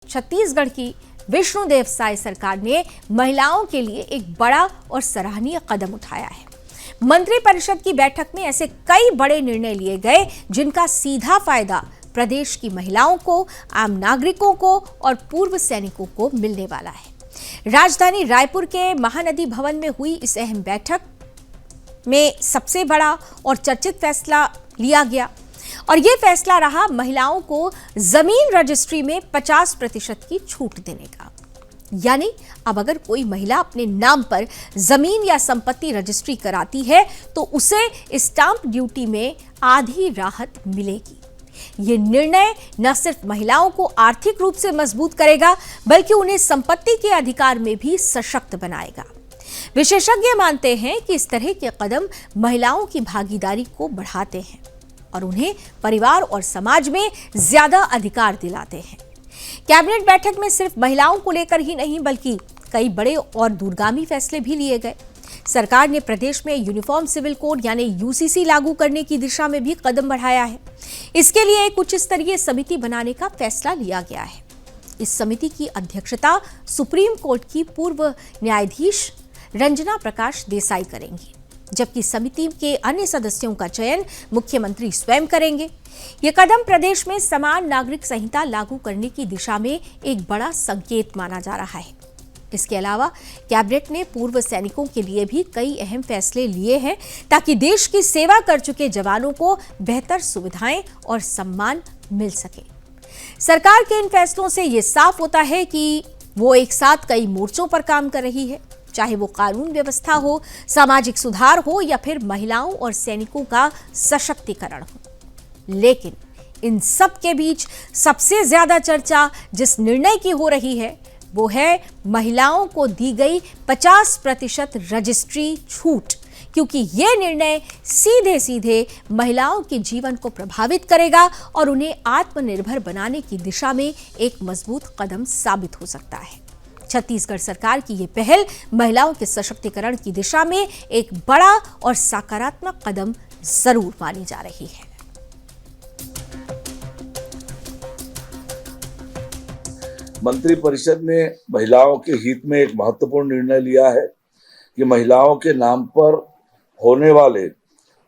छत्तीसगढ़ की विष्णुदेव साय सरकार ने महिलाओं के लिए एक बड़ा और सराहनीय कदम उठाया है। मंत्रिपरिषद की बैठक में ऐसे कई बड़े निर्णय लिए गए जिनका सीधा फायदा प्रदेश की महिलाओं को, आम नागरिकों को और पूर्व सैनिकों को मिलने वाला है। राजधानी रायपुर के महानदी भवन में हुई इस अहम बैठक में सबसे बड़ा और चर्चित फैसला लिया गया और यह फैसला रहा महिलाओं को जमीन रजिस्ट्री में 50% की छूट देने का। यानी अब अगर कोई महिला अपने नाम पर जमीन या संपत्ति रजिस्ट्री कराती है तो उसे स्टांप ड्यूटी में आधी राहत मिलेगी। यह निर्णय न सिर्फ महिलाओं को आर्थिक रूप से मजबूत करेगा बल्कि उन्हें संपत्ति के अधिकार में भी सशक्त बनाएगा। विशेषज्ञ मानते हैं कि इस तरह के कदम महिलाओं की भागीदारी को बढ़ाते हैं और उन्हें परिवार और समाज में ज्यादा अधिकार दिलाते हैं। कैबिनेट बैठक में सिर्फ महिलाओं को लेकर ही नहीं बल्कि कई बड़े और दूरगामी फैसले भी लिए गए। सरकार ने प्रदेश में यूनिफॉर्म सिविल कोड यानी यूसीसी लागू करने की दिशा में भी कदम बढ़ाया है। इसके लिए एक उच्च स्तरीय समिति बनाने का फैसला लिया गया है। इस समिति की अध्यक्षता सुप्रीम कोर्ट की पूर्व न्यायाधीश रंजना प्रकाश देसाई करेंगी, जबकि समिति के अन्य सदस्यों का चयन मुख्यमंत्री स्वयं करेंगे। यह कदम प्रदेश में समान नागरिक संहिता लागू करने की दिशा में एक बड़ा संकेत माना जा रहा है। इसके अलावा कैबिनेट ने पूर्व सैनिकों के लिए भी कई अहम फैसले लिए हैं ताकि देश की सेवा कर चुके जवानों को बेहतर सुविधाएं और सम्मान मिल सके। सरकार के इन फैसलों से यह साफ होता है कि वो एक साथ कई मोर्चों पर काम कर रही है, चाहे वो कानून व्यवस्था हो, सामाजिक सुधार हो या फिर महिलाओं और सैनिकों का सशक्तिकरण हो। लेकिन इन सब के बीच सबसे ज्यादा चर्चा जिस निर्णय की हो रही है वो है महिलाओं को दी गई 50% रजिस्ट्री छूट, क्योंकि यह निर्णय सीधे सीधे महिलाओं के जीवन को प्रभावित करेगा और उन्हें आत्मनिर्भर बनाने की दिशा में एक मजबूत कदम साबित हो सकता है। छत्तीसगढ़ सरकार की यह पहल महिलाओं के सशक्तिकरण की दिशा में एक बड़ा और सकारात्मक कदम जरूर मानी जा रही है। मंत्रिपरिषद ने महिलाओं के हित में एक महत्वपूर्ण निर्णय लिया है कि महिलाओं के नाम पर होने वाले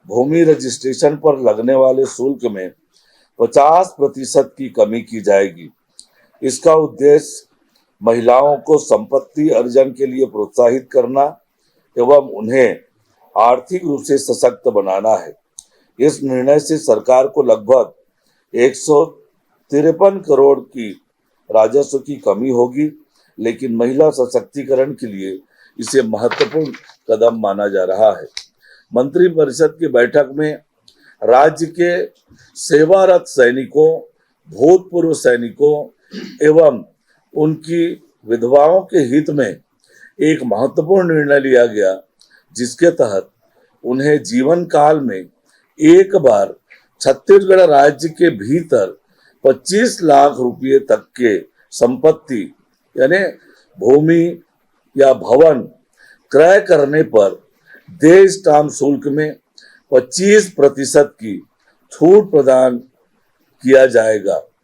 भूमि रजिस्ट्रेशन पर लगने वाले शुल्क में 50% की कमी की जाएगी। इसका उद्देश्य महिलाओं को संपत्ति अर्जन के लिए प्रोत्साहित करना एवं उन्हें आर्थिक रूप से सशक्त बनाना है। इस निर्णय से सरकार को लगभग 153 करोड़ की राजस्व की कमी होगी, लेकिन महिला सशक्तिकरण के लिए इसे महत्वपूर्ण कदम माना जा रहा है। मंत्रिपरिषद की बैठक में राज्य के सेवारत सैनिकों, भूतपूर्व सैनिकों एवं उनकी विधवाओं के हित में एक महत्वपूर्ण निर्णय लिया गया, जिसके तहत उन्हें जीवन काल में एक बार छत्तीसगढ़ राज्य के भीतर 25 लाख रुपये तक के संपत्ति यानी भूमि या भवन क्रय करने पर देय स्टाम्प शुल्क में 25% की छूट प्रदान किया जाएगा।